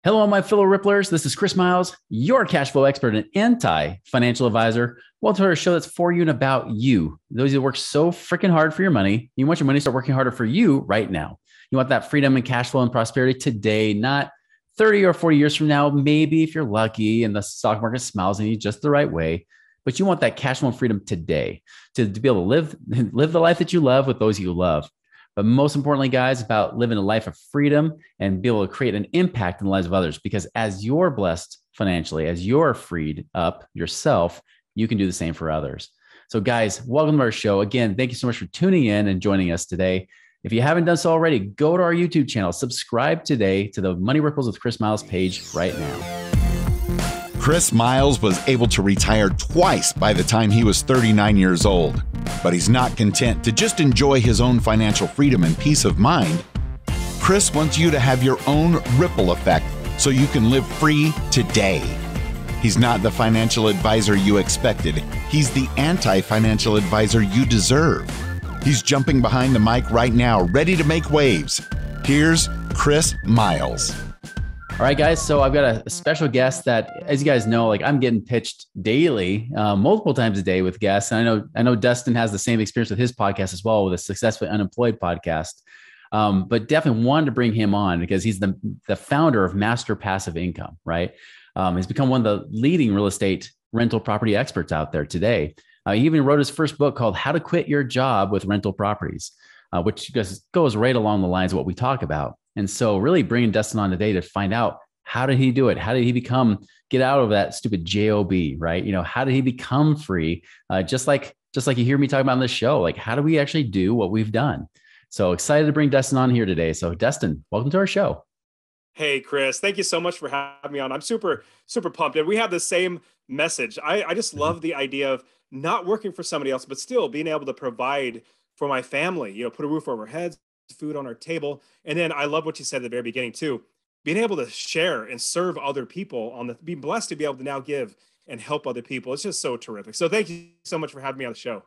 Hello, my fellow Ripplers. This is Chris Miles, your cash flow expert and anti-financial advisor. Welcome to our show that's for you and about you. Those who work so freaking hard for your money. You want your money to start working harder for you right now. You want that freedom and cash flow and prosperity today, not 30 or 40 years from now, maybe if you're lucky and the stock market smiles at you just the right way. But you want that cash flow and freedom today to be able to live the life that you love with those you love. But most importantly, guys, about living a life of freedom and be able to create an impact in the lives of others. Because as you're blessed financially, as you're freed up yourself, you can do the same for others. So guys, welcome to our show. Again, thank you so much for tuning in and joining us today. If you haven't done so already, go to our YouTube channel, subscribe today to the Money Ripples with Chris Miles page right now. Chris Miles was able to retire twice by the time he was 39 years old, but he's not content to just enjoy his own financial freedom and peace of mind. Chris wants you to have your own ripple effect so you can live free today. He's not the financial advisor you expected. He's the anti-financial advisor you deserve. He's jumping behind the mic right now, ready to make waves. Here's Chris Miles. All right, guys. So I've got a special guest that, as you guys know, like I'm getting pitched daily, multiple times a day with guests. And I know Dustin has the same experience with his podcast as well, with a Successfully Unemployed podcast. But definitely wanted to bring him on because he's the founder of Master Passive Income, right? He's become one of the leading real estate rental property experts out there today. He even wrote his first book called How to Quit Your Job with Rental Properties, which goes right along the lines of what we talk about. And so really bringing Dustin on today to find out, how did he do it? How did he get out of that stupid job, right? You know, how did he become free? Just like you hear me talking about on this show, like how do we actually do what we've done? So excited to bring Dustin on here today. So Dustin, welcome to our show. Hey, Chris, thank you so much for having me on. I'm super, super pumped. And we have the same message. I just love the idea of not working for somebody else, but still being able to provide for my family, you know, put a roof over our heads, food on our table. And then I love what you said at the very beginning too, being able to share and serve other people being blessed to be able to now give and help other people. It's just so terrific. So thank you so much for having me on the show.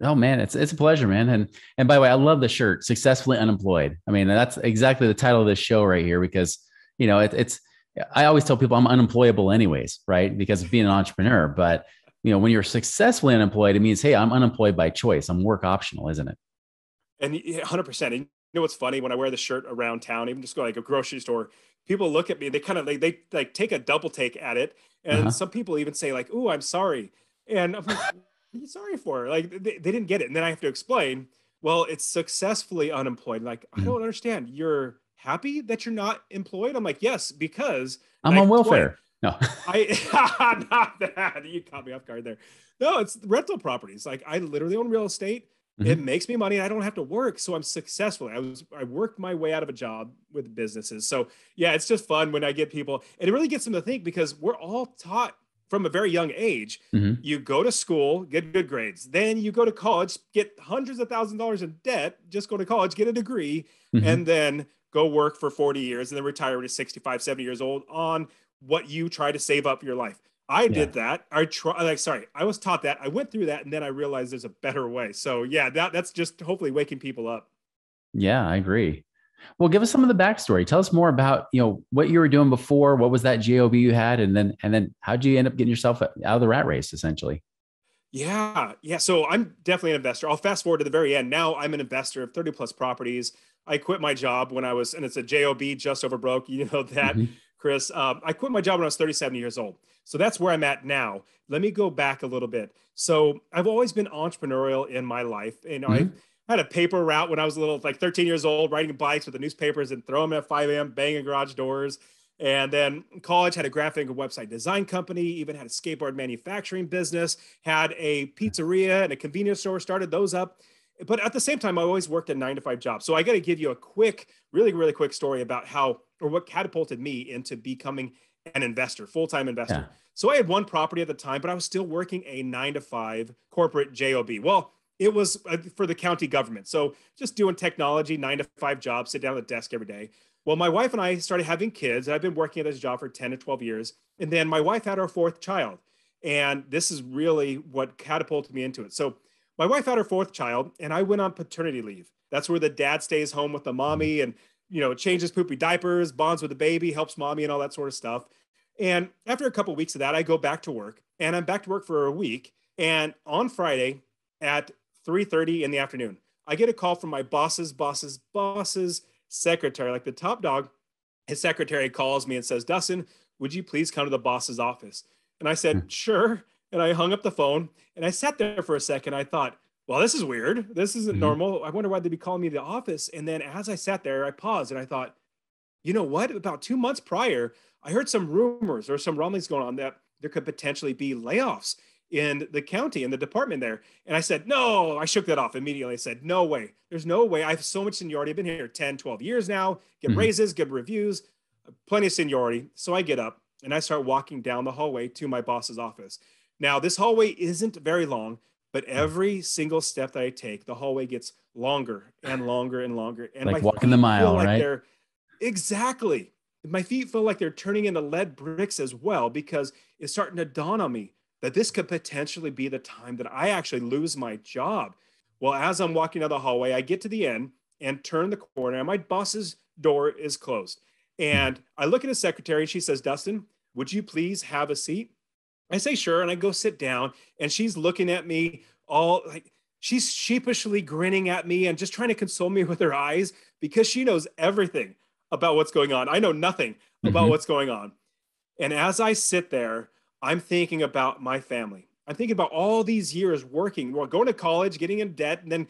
Oh man, it's a pleasure, man. And by the way, I love the shirt, Successfully Unemployed. I mean, that's exactly the title of this show right here, because, you know, I always tell people I'm unemployable anyways, right? Because of being an entrepreneur. But, you know, when you're successfully unemployed, it means, hey, I'm unemployed by choice. I'm work optional, isn't it? And 100%. And you know what's funny? When I wear the shirt around town, even just go like a grocery store, people look at me. They kind of they take a double take at it, and some people even say like, "Ooh, I'm sorry." And I'm like, "What are you sorry for?" Like they didn't get it, and then I have to explain. Well, it's successfully unemployed. Like I don't understand. You're happy that you're not employed? I'm like, yes, because I'm on welfare. No, not that. You caught me off guard there. No, it's rental properties. Like I literally own real estate. It makes me money and I don't have to work. So I'm successful. I worked my way out of a job with businesses. So yeah, it's just fun when I get people, and it really gets them to think, because we're all taught from a very young age. You go to school, get good grades. Then you go to college, get hundreds of thousands of dollars in debt, just go to college, get a degree, and then go work for 40 years and then retire when you're 65, 70 years old on what you try to save up your life. I did that. I was taught that. I went through that, and then I realized there's a better way. So yeah, that's just hopefully waking people up. Yeah, I agree. Well, give us some of the backstory. Tell us more about, you know, what you were doing before. What was that job you had, and then how'd you end up getting yourself out of the rat race, essentially? Yeah. So I'm definitely an investor. I'll fast forward to the very end. Now I'm an investor of 30 plus properties. I quit my job when and it's a job, just over broke. You know that, Chris. I quit my job when I was 37 years old. So that's where I'm at now. Let me go back a little bit. So I've always been entrepreneurial in my life. You know, I had a paper route when I was like 13 years old, riding bikes with the newspapers and throwing them at 5 a.m., banging garage doors. And then in college, had a graphic and website design company, even had a skateboard manufacturing business, had a pizzeria and a convenience store, started those up. But at the same time, I always worked a 9-to-5 job. So I got to give you a quick, really, really quick story about what catapulted me into becoming an investor, full-time investor. Yeah. So I had one property at the time, but I was still working a 9-to-5 corporate job. Well, it was for the county government. So just doing technology, 9-to-5 job, sit down at the desk every day. Well, my wife and I started having kids. I've been working at this job for 10 to 12 years. And then my wife had our fourth child. And this is really what catapulted me into it. So my wife had her fourth child, and I went on paternity leave. That's where the dad stays home with the mommy. And changes poopy diapers, bonds with the baby, helps mommy and all that sort of stuff. And after a couple of weeks of that, I go back to work, and I'm back to work for a week. And on Friday at 3:30 in the afternoon, I get a call from my boss's secretary, like the top dog. His secretary calls me and says, Dustin, would you please come to the boss's office? And I said, sure. And I hung up the phone, and I sat there for a second. I thought, well, this is weird. This isn't normal. I wonder why they'd be calling me to the office. And then as I sat there, I paused and I thought, you know what? About 2 months prior, I heard some rumors or some rumblings going on that there could potentially be layoffs in the county, in the department there. And I said, no, I shook that off immediately. I said, no way. There's no way. I have so much seniority. I've been here 10, 12 years now, get raises, good reviews, plenty of seniority. So I get up and I start walking down the hallway to my boss's office. Now, this hallway isn't very long, but every single step that I take, the hallway gets longer and longer and longer. And like walking the mile, right? Exactly. My feet feel like they're turning into lead bricks as well, because it's starting to dawn on me that this could potentially be the time that I actually lose my job. Well, as I'm walking down the hallway, I get to the end and turn the corner, and my boss's door is closed. And I look at his secretary, and she says, Dustin, would you please have a seat? I say, sure. And I go sit down, and she's looking at me all like, she's sheepishly grinning at me and just trying to console me with her eyes, because she knows everything about what's going on. I know nothing about what's going on. And as I sit there, I'm thinking about my family. I'm thinking about all these years working, going to college, getting in debt, and then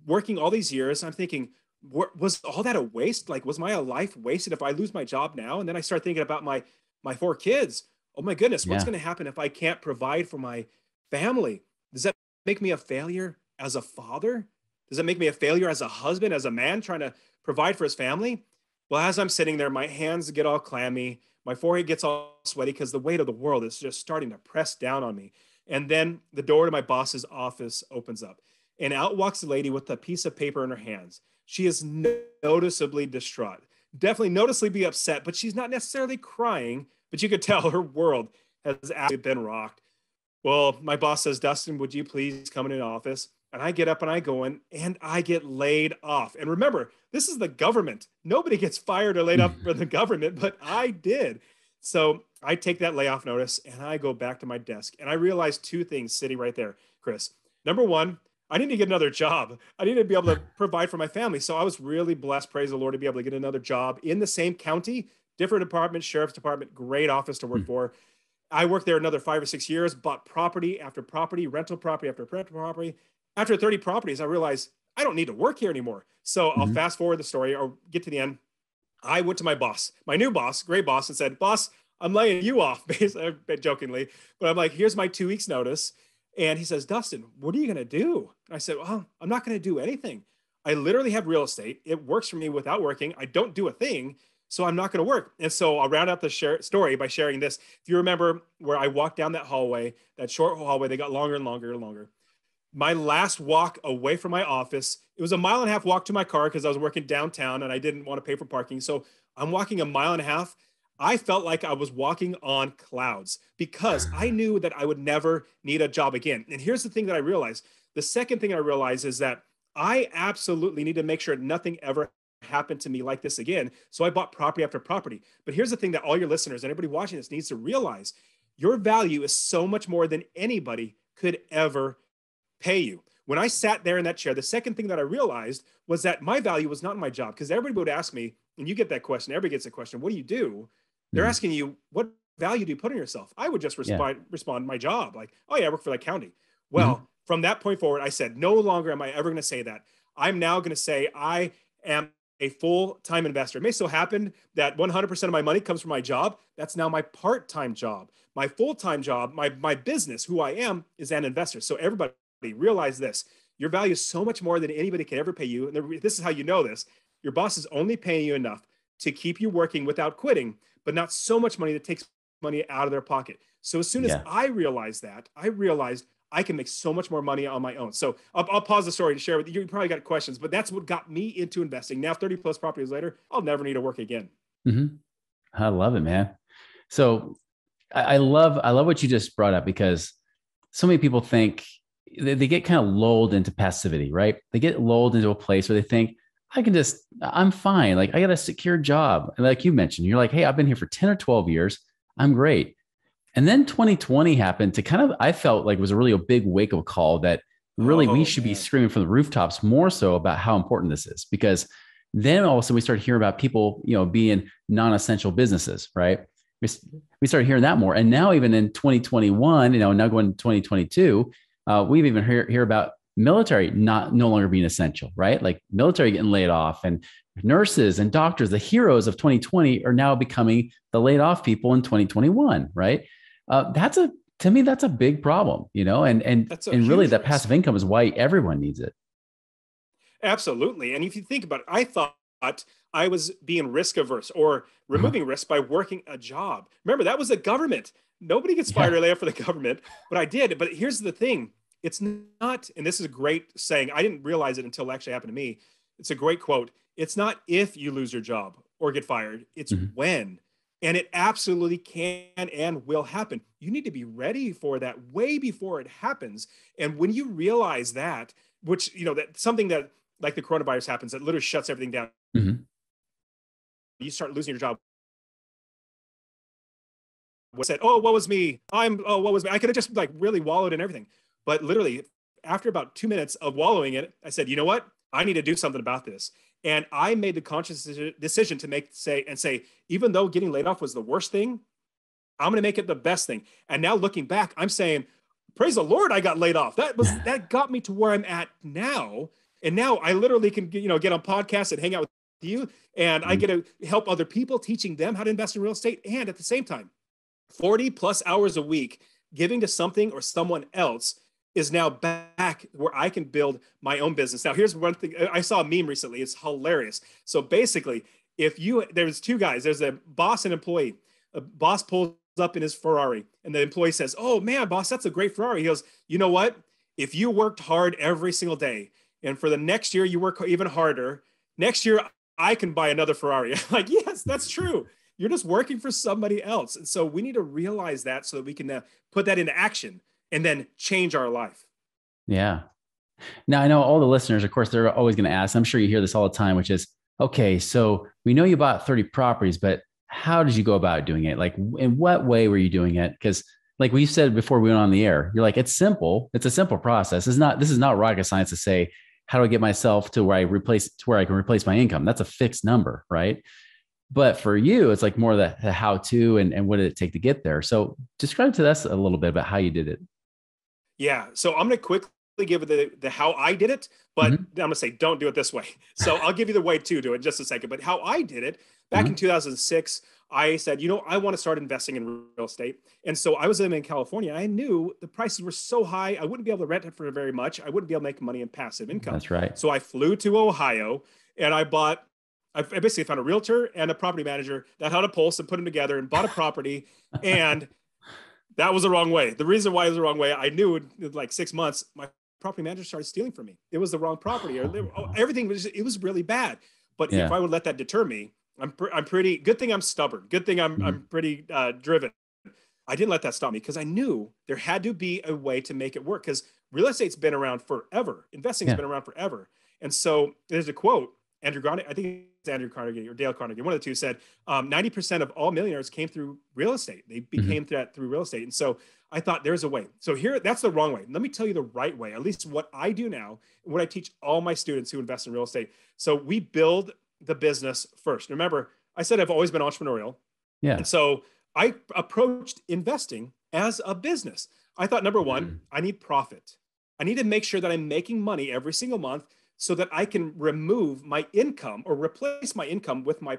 working all these years. I'm thinking, was all that a waste? Like, was my life wasted if I lose my job now? And then I start thinking about my 4 kids. Oh my goodness, what's going to happen if I can't provide for my family? Does that make me a failure as a father? Does that make me a failure as a husband, as a man trying to provide for his family? Well, as I'm sitting there, my hands get all clammy. My forehead gets all sweaty because the weight of the world is just starting to press down on me. And then the door to my boss's office opens up, and out walks a lady with a piece of paper in her hands. She is noticeably distraught, definitely noticeably upset, but she's not necessarily crying, but you could tell her world has actually been rocked. Well, my boss says, Dustin, would you please come in the office? And I get up and I go in, and I get laid off. And remember, this is the government. Nobody gets fired or laid off for the government, but I did. So I take that layoff notice and I go back to my desk, and I realize 2 things sitting right there, Chris. Number one, I need to get another job. I need to be able to provide for my family. So I was really blessed, praise the Lord, to be able to get another job in the same county, different department, sheriff's department, great office to work for. I worked there another 5 or 6 years, bought property after property, rental property after rental property. After 30 properties, I realized I don't need to work here anymore. So I'll fast forward the story or get to the end. I went to my boss, my new boss, great boss, and said, boss, I'm laying you off, basically, jokingly. But I'm like, here's my 2 weeks notice. And he says, Dustin, what are you going to do? And I said, well, I'm not going to do anything. I literally have real estate. It works for me without working. I don't do a thing. So I'm not going to work. And so I'll round out the story by sharing this. If you remember where I walked down that hallway, that short hallway, they got longer and longer and longer. My last walk away from my office, it was a 1.5 mile walk to my car because I was working downtown and I didn't want to pay for parking. So I'm walking a 1.5 miles. I felt like I was walking on clouds because I knew that I would never need a job again. And here's the thing that I realized. The second thing I realized is that I absolutely need to make sure nothing ever happened to me like this again. So I bought property after property. But here's the thing that all your listeners and everybody watching this needs to realize. Your value is so much more than anybody could ever pay you. When I sat there in that chair, the second thing that I realized was that my value was not in my job, because everybody would ask me, and you get that question, everybody gets a question, what do you do? They're asking you, what value do you put on yourself? I would just respond my job, like, oh yeah, I work for that county. Well, from that point forward, I said, no longer am I ever going to say that. I'm now going to say I am a full-time investor. It may so happen that 100% of my money comes from my job. That's now my part-time job. My full-time job, my business, who I am, is an investor. So everybody realize this. Your value is so much more than anybody can ever pay you. And this is how you know this. Your boss is only paying you enough to keep you working without quitting, but not so much money that takes money out of their pocket. So as soon as I realized that, I realized I can make so much more money on my own. So I'll pause the story to share with you. You probably got questions, but that's what got me into investing. Now, 30 plus properties later, I'll never need to work again. I love it, man. So I love what you just brought up, because so many people think they get kind of lulled into passivity, right? They get lulled into a place where they think, I'm fine. Like I got a secure job. And like you mentioned, you're like, hey, I've been here for 10 or 12 years. I'm great. And then 2020 happened to kind of, I felt like it was a really a big wake up call that really we Oh should be man. screaming from the rooftops more so about how important this is. Because then also we started hearing about people, being non-essential businesses, right? We, we started hearing that more. And now even in 2021, now going to 2022, we've even hear about military no longer being essential, right? Like military getting laid off, and nurses and doctors, the heroes of 2020 are now becoming the laid off people in 2021, right? To me, that's a big problem, That's a and really huge that passive risk. income is why everyone needs it. Absolutely. And if you think about it, I thought I was being risk averse or Uh-huh. removing risk by working a job. Remember, that was the government. Nobody gets fired Yeah. or laid off for the government, but I did. But here's the thing, it's not, and this is a great saying. I didn't realize it until it actually happened to me. It's a great quote. It's not if you lose your job or get fired, it's Mhm. when. And it absolutely can and will happen. You need to be ready for that way before it happens. And when you realize that, which, that something that like the coronavirus happens that literally shuts everything down. Mhm. You start losing your job. Said, oh, what was me? What was me? I could have just like really wallowed in everything. But literally, after about 2 minutes of wallowing in it, I said, you know what? I need to do something about this. And I made the conscious decision to say, even though getting laid off was the worst thing, I'm going to make it the best thing. And now looking back, I'm saying, praise the Lord, I got laid off. That got me to where I'm at now. And now I literally can, get on podcasts and hang out with you. And I Mhm. get to help other people, teaching them how to invest in real estate. And at the same time, 40 plus hours a week giving to something or someone else is now back where I can build my own business. Now, here's one thing. I saw a meme recently. It's hilarious. So basically, there's two guys, there's a boss and employee. A boss pulls up in his Ferrari and the employee says, oh man, boss, that's a great Ferrari. He goes, you know what? If you worked hard every single day and for the next year, you work even harder, next year, I can buy another Ferrari. Like, yes, that's true. You're just working for somebody else. And so we need to realize that so that we can put that into action and then change our life. Yeah. Now, I know all the listeners, of course, they're always going to ask, I'm sure you hear this all the time, which is, okay, so we know you bought 30 properties, but how did you go about doing it? Like, in what way were you doing it? Because, like we said before we went on the air, you're like, it's simple. It's a simple process. This is not rocket science to say, how do I get myself to where I can replace my income? That's a fixed number, right? But for you, it's like more the how to and what did it take to get there. So describe to us a little bit about how you did it. Yeah. So I'm going to quickly give the how I did it, but Mhm. I'm going to say, don't do it this way. So I'll give you the way to do it in just a second. But how I did it back Uh-huh. in 2006, I said, I want to start investing in real estate. And so I was living in California. I knew the prices were so high. I wouldn't be able to rent it for very much. I wouldn't be able to make money in passive income. That's right. So I flew to Ohio and I basically found a realtor and a property manager that had a pulse and put them together and bought a property. And that was the wrong way. The reason why it was the wrong way, I knew in like 6 months, my property manager started stealing from me. It was the wrong property, or everything it was really bad. But if Yeah. I would let that deter me, I'm pretty good thing I'm stubborn. Good thing I'm Mhm. pretty driven. I didn't let that stop me because I knew there had to be a way to make it work because real estate's been around forever. Investing's Yeah. been around forever. And so there's a quote, Andrew Carnegie, I think it's Andrew Carnegie or Dale Carnegie, one of the two said, 90% of all millionaires came through real estate. They Mhm. became that through real estate. And so I thought there's a way. So here, that's the wrong way. Let me tell you the right way, at least what I do now, and what I teach all my students who invest in real estate. So we build the business first. Remember, I said I've always been entrepreneurial. Yeah. And so I approached investing as a business. I thought, number one, Mhm. I need profit. I need to make sure that I'm making money every single month so that I can remove my income or replace my income with my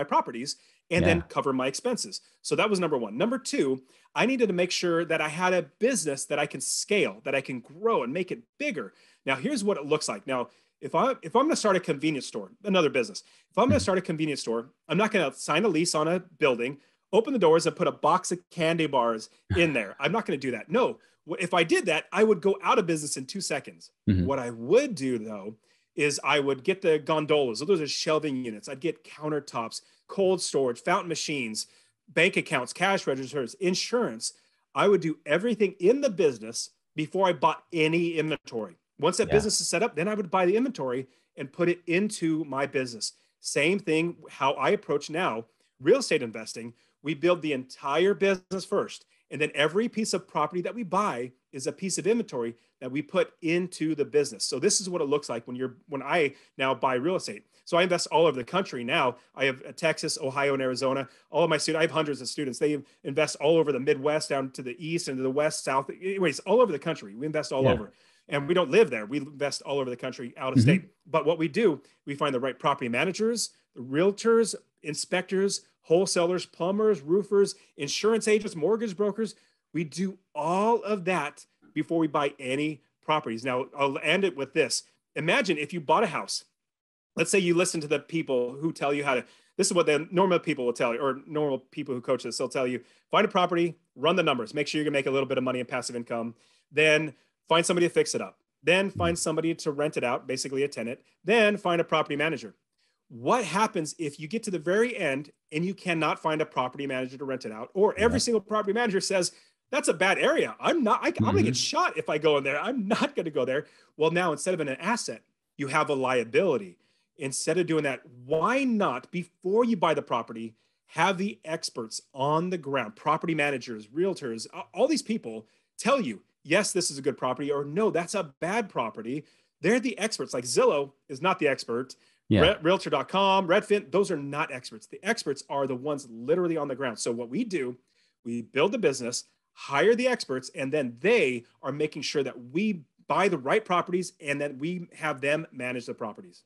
properties and then Yeah. cover my expenses. So that was number one. Number two, I needed to make sure that I had a business that I can scale, that I can grow and make it bigger. Now, here's what it looks like. Now, if I'm going to start a convenience store, another business, if I'm going to Mhm. start a convenience store, I'm not going to sign a lease on a building, open the doors, and put a box of candy bars in there. I'm not going to do that. No, if I did that, I would go out of business in 2 seconds. Mhm. What I would do though is I would get the gondolas. So those are shelving units. I'd get countertops, cold storage, fountain machines, bank accounts, cash registers, insurance. I would do everything in the business before I bought any inventory. Once that Yeah. business is set up, then I would buy the inventory and put it into my business. Same thing, how I approach now real estate investing. We build the entire business first. And then every piece of property that we buy is a piece of inventory that we put into the business. So this is what it looks like when I now buy real estate. So I invest all over the country now. I have Texas, Ohio, and Arizona. All of my students, I have hundreds of students. They invest all over the Midwest, down to the East and to the West, South. Anyways, all over the country. We invest all over. And we don't live there. We invest all over the country, out of state. But what we do, we find the right property managers, realtors, inspectors, wholesalers, plumbers, roofers, insurance agents, mortgage brokers. We do all of that before we buy any properties. Now, I'll end it with this. Imagine if you bought a house. Let's say you listen to the people who tell you how to, this is what the normal people will tell you, or normal people who coach this, they'll tell you, find a property, run the numbers, make sure you're gonna make a little bit of money in passive income, then find somebody to fix it up, then find somebody to rent it out, basically a tenant, then find a property manager. What happens if you get to the very end and you cannot find a property manager to rent it out, or every single property manager says, that's a bad area. I'm gonna get shot if I go in there. I'm not gonna go there. Well, now instead of an asset, you have a liability. Instead of doing that, why not, before you buy the property, have the experts on the ground, property managers, realtors, all these people tell you, yes, this is a good property, or no, that's a bad property. They're the experts. Like Zillow is not the expert. Realtor.com, Redfin, those are not experts. The experts are the ones literally on the ground. So what we do, we build the business, hire the experts, and then they are making sure that we buy the right properties and that we have them manage the properties.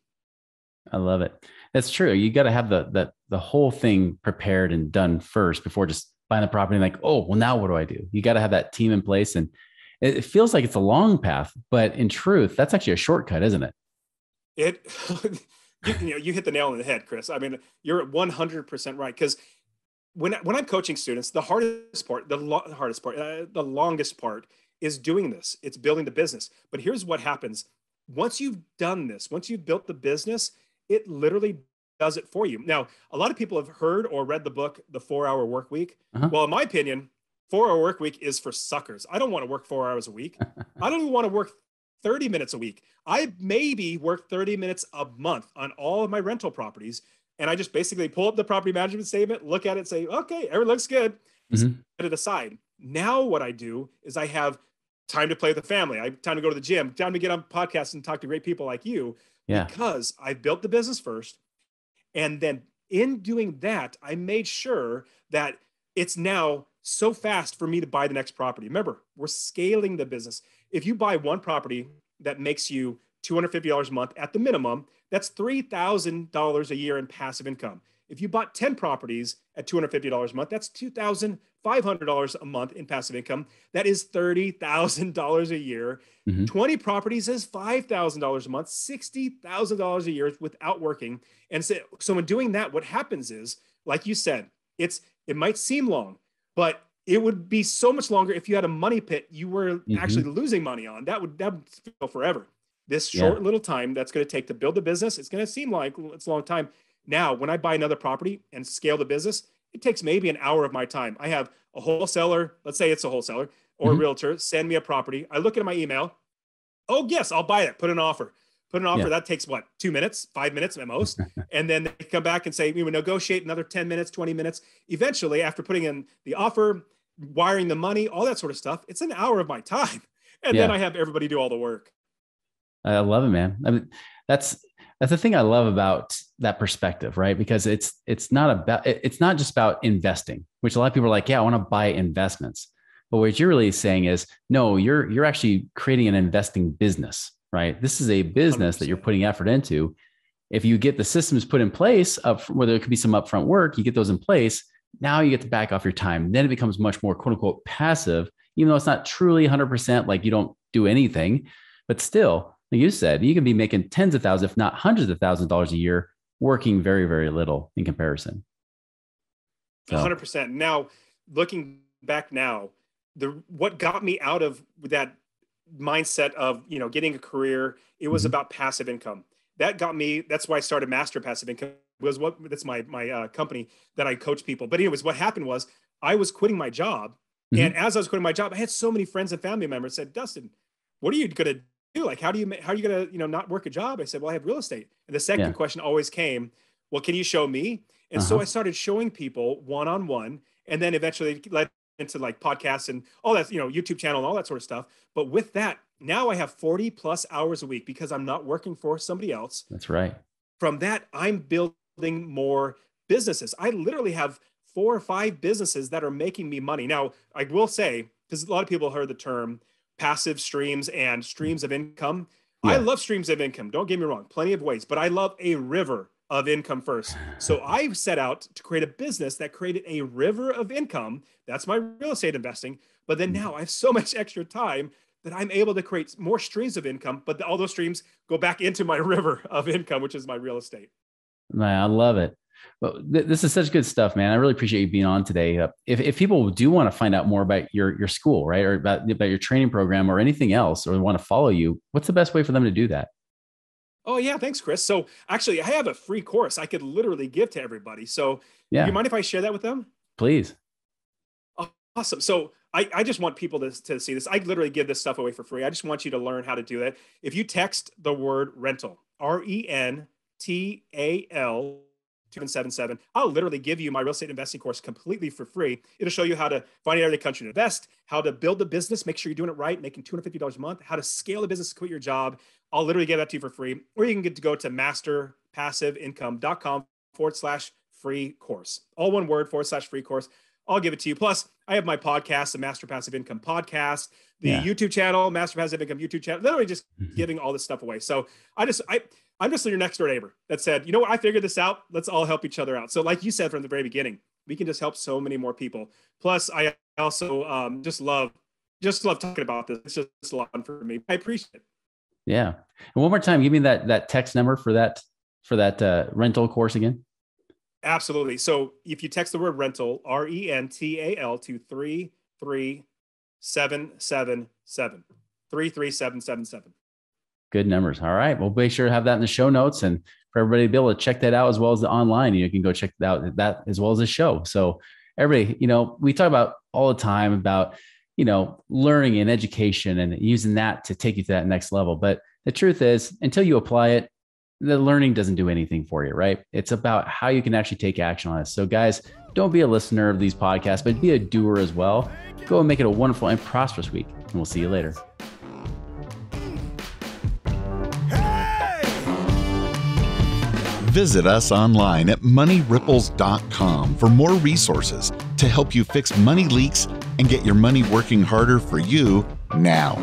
I love it. That's true. You got to have the whole thing prepared and done first before just buying the property and like, oh, well, now what do I do? You got to have that team in place. And it feels like it's a long path, but in truth, that's actually a shortcut, isn't it? You hit the nail on the head, Chris. I mean, you're 100% right. Because when I'm coaching students, the longest part is doing this. It's building the business. But here's what happens. Once you've done this, once you've built the business, it literally does it for you. Now, a lot of people have heard or read the book, The 4-Hour Work Week. Well, in my opinion, 4-hour work week is for suckers. I don't want to work 4 hours a week. I don't even want to work 30 minutes a week. I maybe work 30 minutes a month on all of my rental properties. And I just basically pull up the property management statement, look at it, say, okay, everything looks good, set it aside. Now what I do is I have time to play with the family. I have time to go to the gym, time to get on podcasts and talk to great people like you, because I built the business first. And then in doing that, I made sure that it's now so fast for me to buy the next property. Remember, we're scaling the business. If you buy one property that makes you $250 a month at the minimum, that's $3,000 a year in passive income. If you bought 10 properties at $250 a month, that's $2,500 a month in passive income. That is $30,000 a year. 20 properties is $5,000 a month, $60,000 a year without working. And so in doing that, what happens is, like you said, it might seem long, but it would be so much longer if you had a money pit you were actually losing money on. That would feel forever. This short little time that's going to take to build the business, it's going to seem like it's a long time. Now, when I buy another property and scale the business, it takes maybe an hour of my time. I have a wholesaler, let's say it's a wholesaler or a realtor, send me a property. I look at my email. Oh, yes, I'll buy it. Put an offer. That takes what, 2 minutes, 5 minutes at most. And then they come back and say, we would negotiate another 10 minutes, 20 minutes. Eventually, after putting in the offer, wiring the money, all that sort of stuff, it's an hour of my time. And then I have everybody do all the work. I love it, man. I mean, that's the thing I love about that perspective, right? Because it's not just about investing, which a lot of people are like, yeah, I want to buy investments. But what you're really saying is, no, you're actually creating an investing business, right? This is a business 100%. That you're putting effort into. If you get the systems put in place, whether it could be some upfront work, you get those in place. Now you get to back off your time. Then it becomes much more quote unquote passive, even though it's not truly 100% like you don't do anything, but still, like you said, you can be making tens of thousands, if not hundreds of thousands of dollars a year, working very, very little in comparison. So. 100%. Now, looking back now, what got me out of that mindset of, getting a career, it was about passive income. That got me, that's why I started Master Passive Income, that's my company that I coach people. But anyways, what happened was I was quitting my job. And as I was quitting my job, I had so many friends and family members said, Dustin, what are you going to Like, how are you going to, not work a job? I said, well, I have real estate. And the second question always came, well, can you show me? And so I started showing people one-on-one, and then eventually led into like podcasts and all that, YouTube channel and all that sort of stuff. But with that, now I have 40 plus hours a week because I'm not working for somebody else. That's right. From that, I'm building more businesses. I literally have 4 or 5 businesses that are making me money. Now, I will say, because a lot of people heard the term passive streams and streams of income. Yeah. I love streams of income. Don't get me wrong, plenty of ways, but I love a river of income first. So I set out to create a business that created a river of income. That's my real estate investing. But then now I have so much extra time that I'm able to create more streams of income, but all those streams go back into my river of income, which is my real estate. Man, I love it. Well, this is such good stuff, man. I really appreciate you being on today. If people do want to find out more about your school, right, or about your training program or anything else, or want to follow you, what's the best way for them to do that? Oh yeah, thanks, Chris. So actually, I have a free course I could literally give to everybody. So do you mind if I share that with them? Please. Awesome. So I just want people to see this. I literally give this stuff away for free. I just want you to learn how to do that. If you text the word rental, RENTAL 2777, I'll literally give you my real estate investing course completely for free. It'll show you how to find out the country to invest, how to build the business, make sure you're doing it right, making $250 a month, how to scale the business, quit your job. I'll literally give that to you for free. Or you can get to go to masterpassiveincome.com/free course. All one word, /free course. I'll give it to you. Plus, I have my podcast, the Master Passive Income Podcast, the YouTube channel, Master Passive Income YouTube channel, literally just giving all this stuff away. So I'm just your next door neighbor that said, you know what, I figured this out. Let's all help each other out. So like you said from the very beginning, we can just help so many more people. Plus, I also just love talking about this. It's just a lot of fun for me. I appreciate it. Yeah. And one more time, give me that text number for that rental course again. Absolutely. So if you text the word rental, RENTAL to 33777, 33777. Good numbers. All right. We'll make sure to have that in the show notes, and for everybody to be able to check that out as well as the online. You can go check out that as well as the show. So everybody, we talk about all the time about, learning and education and using that to take you to that next level. But the truth is, until you apply it, the learning doesn't do anything for you, right? It's about how you can actually take action on it. So guys, don't be a listener of these podcasts, but be a doer as well. Go and make it a wonderful and prosperous week. And we'll see you later. Visit us online at moneyripples.com for more resources to help you fix money leaks and get your money working harder for you now.